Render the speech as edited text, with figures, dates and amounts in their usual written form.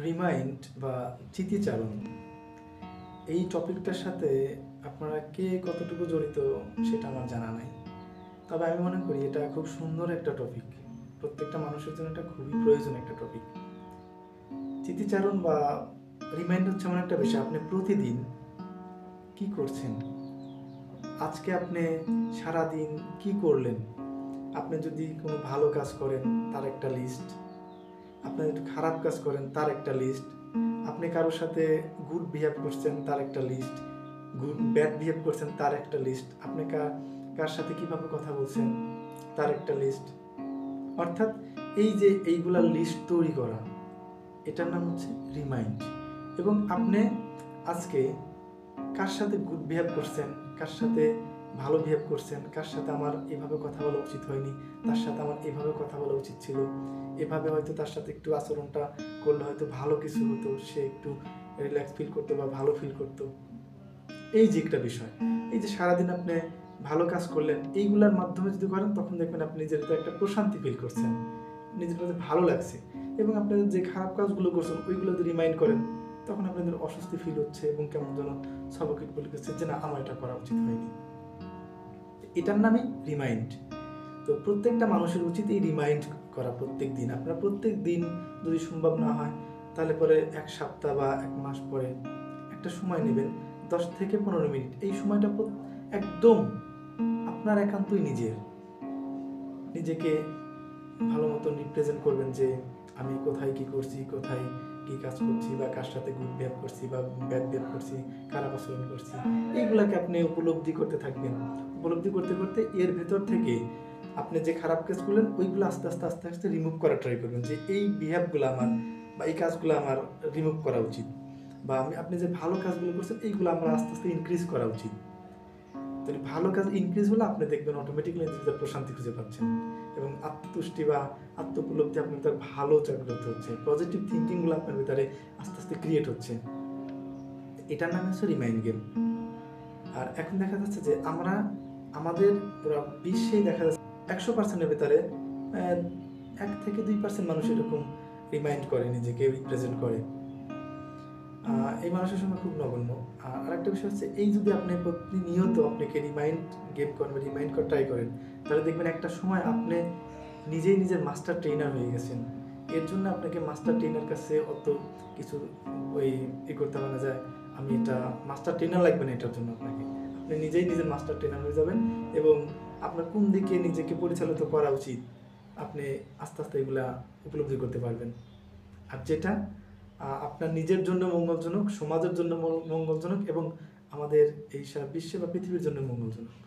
Remind বা স্মৃতিচারণ এই টপিকটার সাথে আপনারা কে কতটুকু জড়িত সেটা আমার জানা নাই। তবে আমি মনে করি এটা খুব সুন্দর একটা টপিক, প্রত্যেকটা মানুষের জন্য এটা খুবই প্রয়োজন একটা টপিক। স্মৃতিচারণ বা রিমাইন্ড হচ্ছে এমন একটা বিষয়, আপনি প্রতিদিন কি করছেন, আজকে আপনি সারাদিন কি করলেন। আপনি যদি কোনো ভালো কাজ করেন তার একটা লিস্ট, আপনি যদি খারাপ কাজ করেন তার একটা লিস্ট, আপনি কারোর সাথে গুড বিহেভ করছেন তার একটা লিস্ট, ব্যাড বিহেভ করছেন তার একটা লিস্ট, আপনি কার সাথে কিভাবে কথা বলছেন তার একটা লিস্ট। অর্থাৎ এই যে এইগুলা লিস্ট তৈরি করা, এটার নাম হচ্ছে রিমাইন্ড। এবং আপনি আজকে কার সাথে গুড বিহেভ করছেন, কার সাথে ভালো বিহেভ করছেন, কার সাথে আমার এভাবে কথা বলা উচিত হয়নি, তার সাথে আমার এভাবে কথা বলা উচিত ছিল, এভাবে হয়তো তার সাথে একটু আচরণটা করলে হয়তো ভালো কিছু হতো, সে একটু রিল্যাক্স ফিল করতো বা ভালো ফিল করতো। এই যে একটা বিষয়, এই যে সারাদিন আপনি ভালো কাজ করলেন, এইগুলোর মাধ্যমে যদি করেন তখন দেখবেন আপনি নিজের একটা প্রশান্তি ফিল করছেন, নিজের কাছে ভালো লাগছে। এবং আপনি যে খারাপ কাজগুলো করছেন ওইগুলো যদি রিমাইন্ড করেন তখন আপনাদের অস্বস্তি ফিল হচ্ছে এবং কেমন যেন সবকিট বলে গেছে যে না আমার এটা করা উচিত হয়নি। এটার নামই রিমাইন্ড। তো প্রত্যেকটা মানুষের উচিত এই রিমাইন্ড করা প্রত্যেক দিন। আপনার প্রত্যেক দিন যদি সম্ভব না হয় তাহলে পরে এক সপ্তাহ বা এক মাস পরে একটা সময় নেবেন, 10 থেকে 15 মিনিট। এই সময়টা একদম আপনার একান্তই নিজেকে ভালো মতন রিপ্রেজেন্ট করবেন যে আমি কোথায় কি করছি, কোথায় কি কাজ করছি, বা কার সাথে গুড বিহেভ করছি বা ব্যাড বিহেভ করছি, খারাপ আচরণ করছি, এইগুলাকে আপনি উপলব্ধি করতে থাকবেন। উপলব্ধি করতে করতে এর ভেতর থেকে আপনি যে খারাপ কাজ করলেন ওইগুলো আস্তে আস্তে আস্তে আস্তে রিমুভ করার ট্রাই করবেন, যে এই বিহেভগুলো আমার বা এই কাজগুলো আমার রিমুভ করা উচিত, বা আপনি যে ভালো কাজগুলো করছেন এইগুলো আমার আস্তে আস্তে ইনক্রিজ করা উচিত। তাহলে ভালো কাজ ইনক্রিজ হলে আপনি দেখবেন অটোমেটিক্যালি নিজের প্রশান্তি খুঁজে পাচ্ছেন এবং আত্মতুষ্টি বা আত্মোপলব্ধি আপনার ভিতরে ভালো জাগ্রত হচ্ছে, পজিটিভ থিঙ্কিংগুলো আপনার ভিতরে আস্তে আস্তে ক্রিয়েট হচ্ছে। এটার নাম হচ্ছে রিমাইন্ড গেম। আর এখন দেখা যাচ্ছে যে আমরা আমাদের পুরো বিশ্বেই দেখা যাচ্ছে 100%-এর ভিতরে 1 থেকে 2% মানুষ এরকম রিমাইন্ড করে, নিজেকে রিপ্রেজেন্ট করে। এই মানুষের সংখ্যা খুব নগণ্য। আর একটা বিষয় হচ্ছে, এই যদি আপনি প্রতিনিয়ত আপনাকে রিমাইন্ড গেম করেন বা রিমাইন্ড করা ট্রাই করেন তাহলে দেখবেন একটা সময় আপনি নিজেই নিজের মাস্টার ট্রেনার হয়ে গেছেন। এর জন্য আপনাকে মাস্টার ট্রেনার কাছে অত কিছু করতে হবে না, যায় আমি এটা মাস্টার ট্রেনার লাগবে না এটার জন্য। আপনি নিজেই নিজের মাস্টার ট্রেনার হয়ে যাবেন এবং আপনার কোন দিকে নিজেকে পরিচালিত করা উচিত আপনি আস্তে আস্তে এগুলা উপলব্ধি করতে পারবেন। আর যেটা আপনার নিজের জন্য মঙ্গলজনক, সমাজের জন্য মঙ্গলজনক এবং আমাদের এই সারা বিশ্বে বা পৃথিবীর জন্য মঙ্গলজনক।